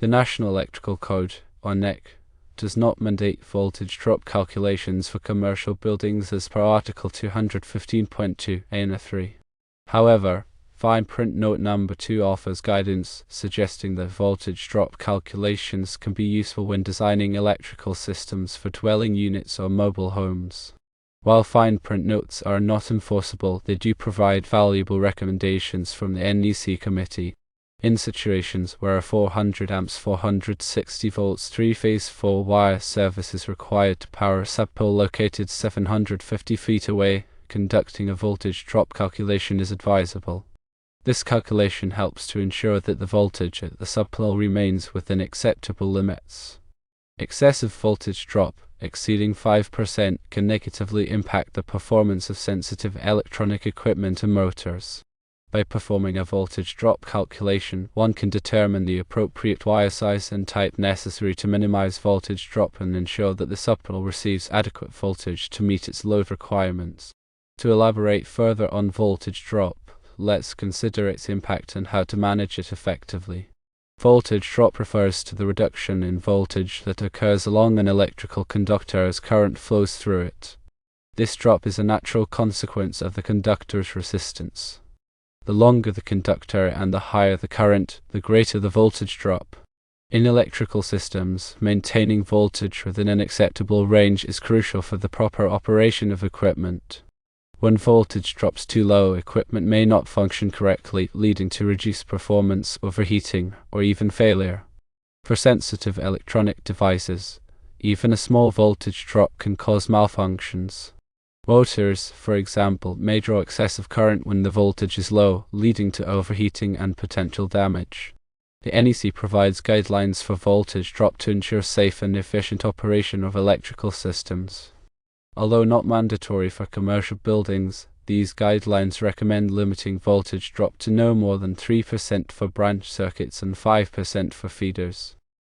The National Electrical Code, or NEC, does not mandate voltage drop calculations for commercial buildings as per Article 215.2 ANA 3. However, fine print note number 2 offers guidance suggesting that voltage drop calculations can be useful when designing electrical systems for dwelling units or mobile homes. While fine print notes are not enforceable, they do provide valuable recommendations from the NEC committee. In situations where a 400 amps 460 volts 3-phase 4-wire service is required to power a subpole located 750 feet away, conducting a voltage drop calculation is advisable. This calculation helps to ensure that the voltage at the subpole remains within acceptable limits. Excessive voltage drop, exceeding 5%, can negatively impact the performance of sensitive electronic equipment and motors. By performing a voltage drop calculation, one can determine the appropriate wire size and type necessary to minimize voltage drop and ensure that the subpole receives adequate voltage to meet its load requirements. To elaborate further on voltage drop, let's consider its impact and how to manage it effectively. Voltage drop refers to the reduction in voltage that occurs along an electrical conductor as current flows through it. This drop is a natural consequence of the conductor's resistance. The longer the conductor and the higher the current, the greater the voltage drop. In electrical systems, maintaining voltage within an acceptable range is crucial for the proper operation of equipment. When voltage drops too low, equipment may not function correctly, leading to reduced performance, overheating, or even failure. For sensitive electronic devices, even a small voltage drop can cause malfunctions. Motors, for example, may draw excessive current when the voltage is low, leading to overheating and potential damage. The NEC provides guidelines for voltage drop to ensure safe and efficient operation of electrical systems. Although not mandatory for commercial buildings, these guidelines recommend limiting voltage drop to no more than 3% for branch circuits and 5% for feeders.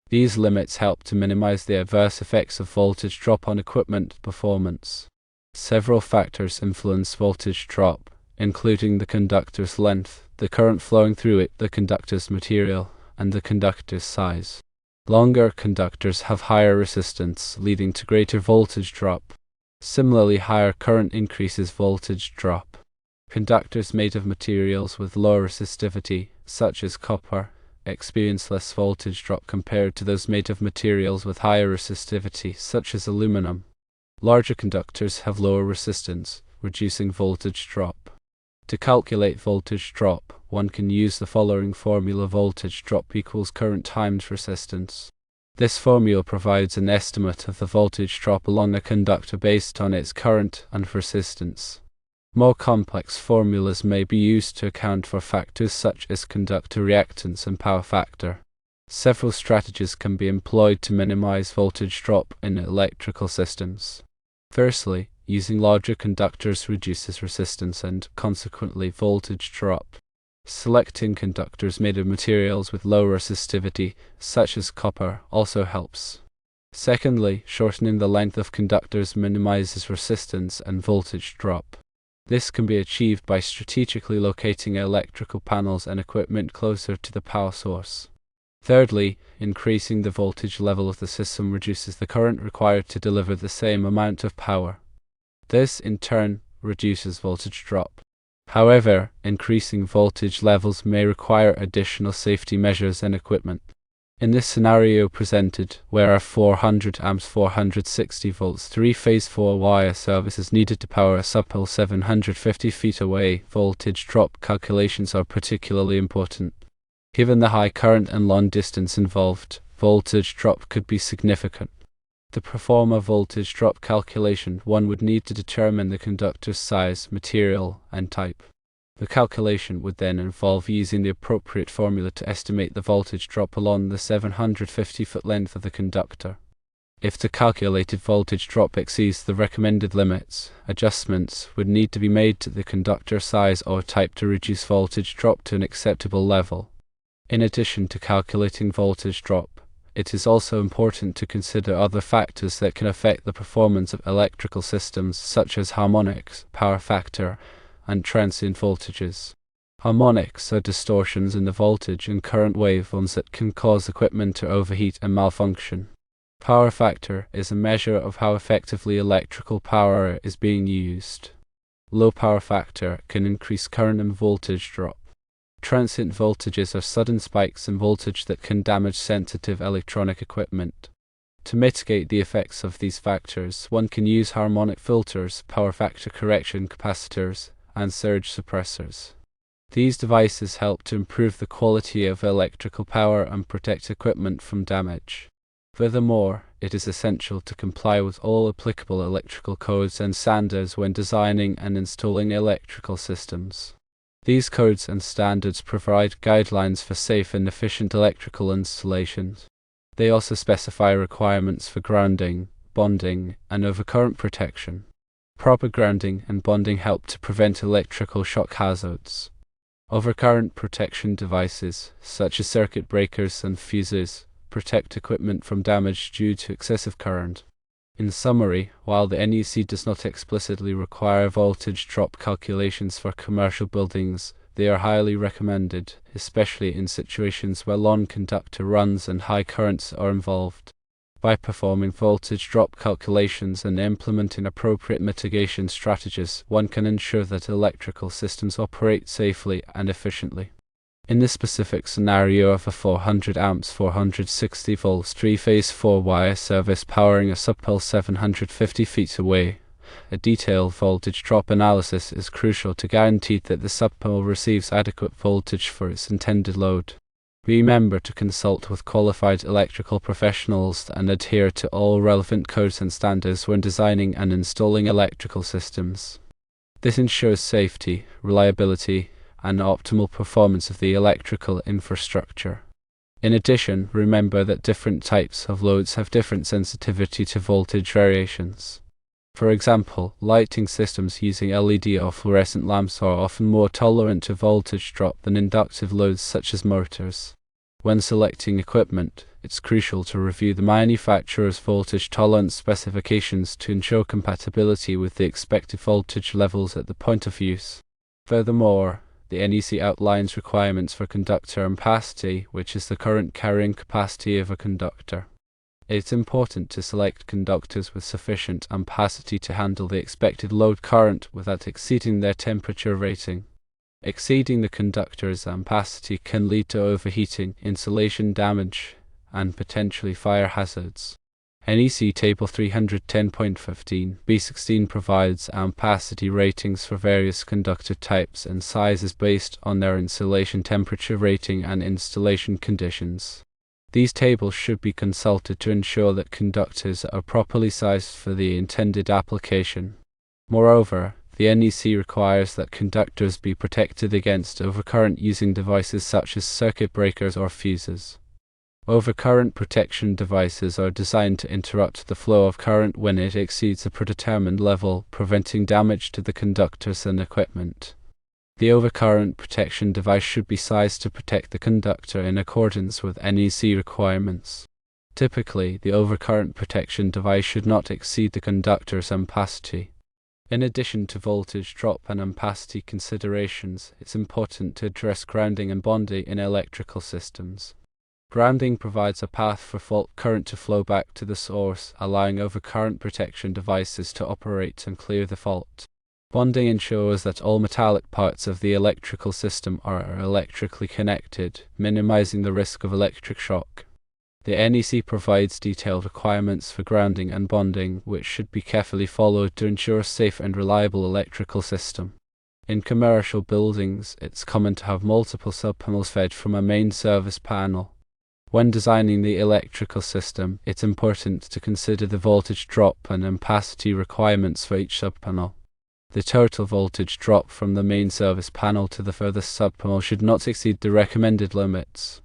These limits help to minimize the adverse effects of voltage drop on equipment performance. Several factors influence voltage drop, including the conductor's length, the current flowing through it, the conductor's material, and the conductor's size. Longer conductors have higher resistance, leading to greater voltage drop. Similarly, higher current increases voltage drop. Conductors made of materials with lower resistivity, such as copper, experience less voltage drop compared to those made of materials with higher resistivity, such as aluminum. Larger conductors have lower resistance, reducing voltage drop. To calculate voltage drop, one can use the following formula: voltage drop equals current times resistance. This formula provides an estimate of the voltage drop along a conductor based on its current and resistance. More complex formulas may be used to account for factors such as conductor reactance and power factor. Several strategies can be employed to minimize voltage drop in electrical systems. Firstly, using larger conductors reduces resistance and, consequently, voltage drop. Selecting conductors made of materials with low resistivity, such as copper, also helps. Secondly, shortening the length of conductors minimizes resistance and voltage drop. This can be achieved by strategically locating electrical panels and equipment closer to the power source. Thirdly, increasing the voltage level of the system reduces the current required to deliver the same amount of power. This, in turn, reduces voltage drop. However, increasing voltage levels may require additional safety measures and equipment. In this scenario presented, where a 400 amps 460 volts 3-phase 4-wire service is needed to power a subpole 750 feet away, voltage drop calculations are particularly important. Given the high current and long distance involved, voltage drop could be significant. To perform a voltage drop calculation, one would need to determine the conductor's size, material, and type. The calculation would then involve using the appropriate formula to estimate the voltage drop along the 750-foot length of the conductor. If the calculated voltage drop exceeds the recommended limits, adjustments would need to be made to the conductor size or type to reduce voltage drop to an acceptable level. In addition to calculating voltage drop, it is also important to consider other factors that can affect the performance of electrical systems, such as harmonics, power factor, and transient voltages. Harmonics are distortions in the voltage and current waveforms that can cause equipment to overheat and malfunction. Power factor is a measure of how effectively electrical power is being used. Low power factor can increase current and voltage drop. Transient voltages are sudden spikes in voltage that can damage sensitive electronic equipment. To mitigate the effects of these factors, one can use harmonic filters, power factor correction capacitors, and surge suppressors. These devices help to improve the quality of electrical power and protect equipment from damage. Furthermore, it is essential to comply with all applicable electrical codes and standards when designing and installing electrical systems. These codes and standards provide guidelines for safe and efficient electrical installations. They also specify requirements for grounding, bonding, and overcurrent protection. Proper grounding and bonding help to prevent electrical shock hazards. Overcurrent protection devices, such as circuit breakers and fuses, protect equipment from damage due to excessive current. In summary, while the NEC does not explicitly require voltage drop calculations for commercial buildings, they are highly recommended, especially in situations where long conductor runs and high currents are involved. By performing voltage drop calculations and implementing appropriate mitigation strategies, one can ensure that electrical systems operate safely and efficiently. In this specific scenario of a 400 amps 460 volts 3-phase 4-wire service powering a subpole 750 feet away, a detailed voltage drop analysis is crucial to guarantee that the subpole receives adequate voltage for its intended load. Remember to consult with qualified electrical professionals and adhere to all relevant codes and standards when designing and installing electrical systems. This ensures safety, reliability, and optimal performance of the electrical infrastructure. In addition, remember that different types of loads have different sensitivity to voltage variations. For example, lighting systems using LED or fluorescent lamps are often more tolerant to voltage drop than inductive loads such as motors. When selecting equipment, it's crucial to review the manufacturer's voltage tolerance specifications to ensure compatibility with the expected voltage levels at the point of use. Furthermore, the NEC outlines requirements for conductor ampacity, which is the current carrying capacity of a conductor. It's important to select conductors with sufficient ampacity to handle the expected load current without exceeding their temperature rating. Exceeding the conductor's ampacity can lead to overheating, insulation damage, and potentially fire hazards. NEC Table 310.15 B16 provides ampacity ratings for various conductor types and sizes based on their insulation temperature rating and installation conditions. These tables should be consulted to ensure that conductors are properly sized for the intended application. Moreover, the NEC requires that conductors be protected against overcurrent using devices such as circuit breakers or fuses. Overcurrent protection devices are designed to interrupt the flow of current when it exceeds a predetermined level, preventing damage to the conductors and equipment. The overcurrent protection device should be sized to protect the conductor in accordance with NEC requirements. Typically, the overcurrent protection device should not exceed the conductor's ampacity. In addition to voltage drop and ampacity considerations, it's important to address grounding and bonding in electrical systems. Grounding provides a path for fault current to flow back to the source, allowing overcurrent protection devices to operate and clear the fault. Bonding ensures that all metallic parts of the electrical system are electrically connected, minimizing the risk of electric shock. The NEC provides detailed requirements for grounding and bonding, which should be carefully followed to ensure a safe and reliable electrical system. In commercial buildings, it's common to have multiple subpanels fed from a main service panel. When designing the electrical system, it's important to consider the voltage drop and ampacity requirements for each subpanel. The total voltage drop from the main service panel to the furthest subpanel should not exceed the recommended limits.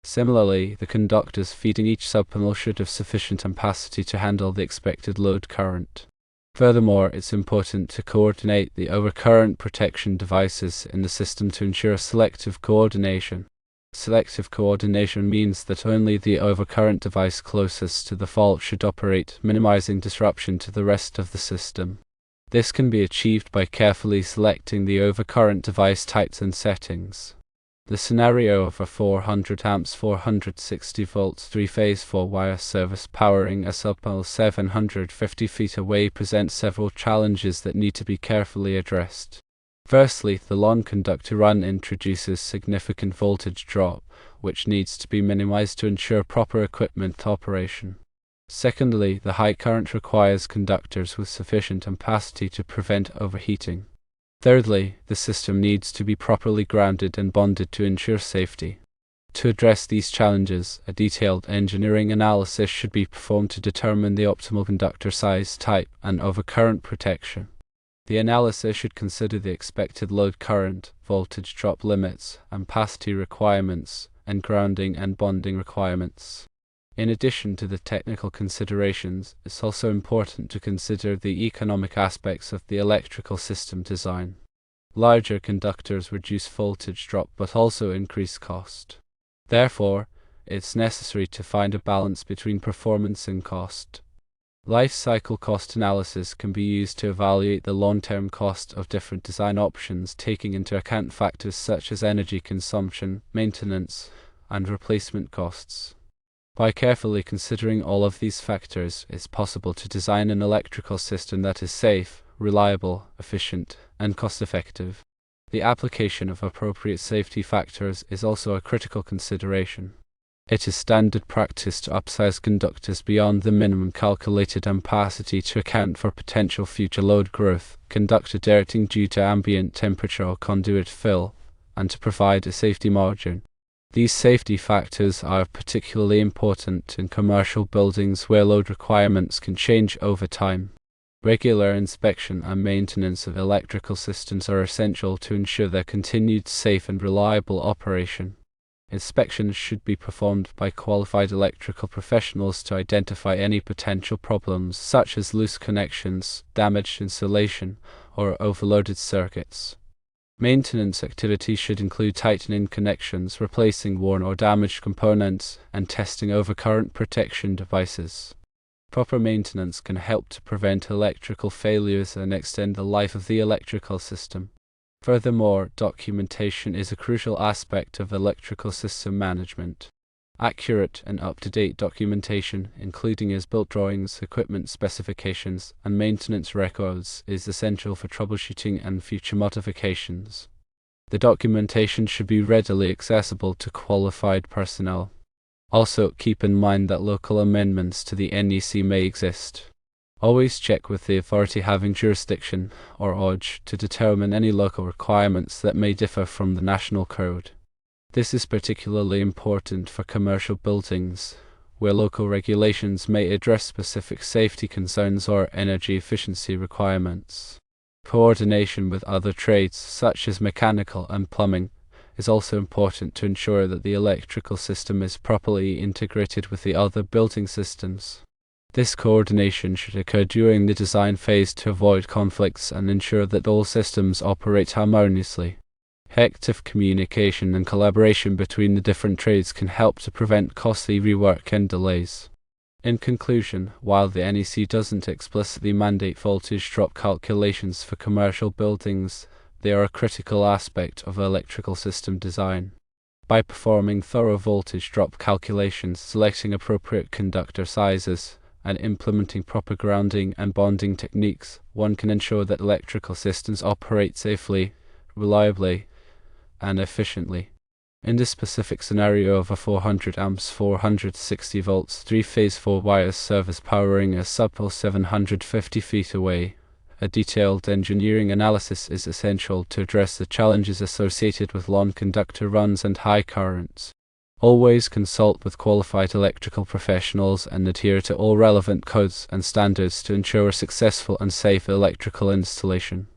Similarly, the conductors feeding each subpanel should have sufficient ampacity to handle the expected load current. Furthermore, it's important to coordinate the overcurrent protection devices in the system to ensure selective coordination. Selective coordination means that only the overcurrent device closest to the fault should operate, minimizing disruption to the rest of the system. This can be achieved by carefully selecting the overcurrent device types and settings. The scenario of a 400 amps 460 volts 3-phase 4-wire service powering a sub-pole 750 feet away presents several challenges that need to be carefully addressed. Firstly, the long conductor run introduces significant voltage drop, which needs to be minimized to ensure proper equipment operation. Secondly, the high current requires conductors with sufficient ampacity to prevent overheating. Thirdly, the system needs to be properly grounded and bonded to ensure safety. To address these challenges, a detailed engineering analysis should be performed to determine the optimal conductor size, type, and overcurrent protection. The analysis should consider the expected load current, voltage drop limits, ampacity requirements, and grounding and bonding requirements. In addition to the technical considerations, it's also important to consider the economic aspects of the electrical system design. Larger conductors reduce voltage drop but also increase cost. Therefore, it's necessary to find a balance between performance and cost. Life cycle cost analysis can be used to evaluate the long-term cost of different design options, taking into account factors such as energy consumption, maintenance, and replacement costs. By carefully considering all of these factors, it's possible to design an electrical system that is safe, reliable, efficient, and cost-effective. The application of appropriate safety factors is also a critical consideration. It is standard practice to upsize conductors beyond the minimum calculated ampacity to account for potential future load growth, conductor dirting due to ambient temperature or conduit fill, and to provide a safety margin. These safety factors are particularly important in commercial buildings where load requirements can change over time. Regular inspection and maintenance of electrical systems are essential to ensure their continued safe and reliable operation. Inspections should be performed by qualified electrical professionals to identify any potential problems such as loose connections, damaged insulation, or overloaded circuits. Maintenance activities should include tightening connections, replacing worn or damaged components, and testing overcurrent protection devices. Proper maintenance can help to prevent electrical failures and extend the life of the electrical system. Furthermore, documentation is a crucial aspect of electrical system management. Accurate and up-to-date documentation, including as-built drawings, equipment specifications, and maintenance records, is essential for troubleshooting and future modifications. The documentation should be readily accessible to qualified personnel. Also, keep in mind that local amendments to the NEC may exist. Always check with the authority having jurisdiction, or OJ, to determine any local requirements that may differ from the national code. This is particularly important for commercial buildings, where local regulations may address specific safety concerns or energy efficiency requirements. Coordination with other trades, such as mechanical and plumbing, is also important to ensure that the electrical system is properly integrated with the other building systems. This coordination should occur during the design phase to avoid conflicts and ensure that all systems operate harmoniously. Effective communication and collaboration between the different trades can help to prevent costly rework and delays. In conclusion, while the NEC doesn't explicitly mandate voltage drop calculations for commercial buildings, they are a critical aspect of electrical system design. By performing thorough voltage drop calculations, selecting appropriate conductor sizes, and implementing proper grounding and bonding techniques, one can ensure that electrical systems operate safely, reliably, and efficiently. In this specific scenario of a 400 amps 460 volts 3-phase 4-wire service powering a sub-pole 750 feet away, a detailed engineering analysis is essential to address the challenges associated with long conductor runs and high currents. Always consult with qualified electrical professionals and adhere to all relevant codes and standards to ensure a successful and safe electrical installation.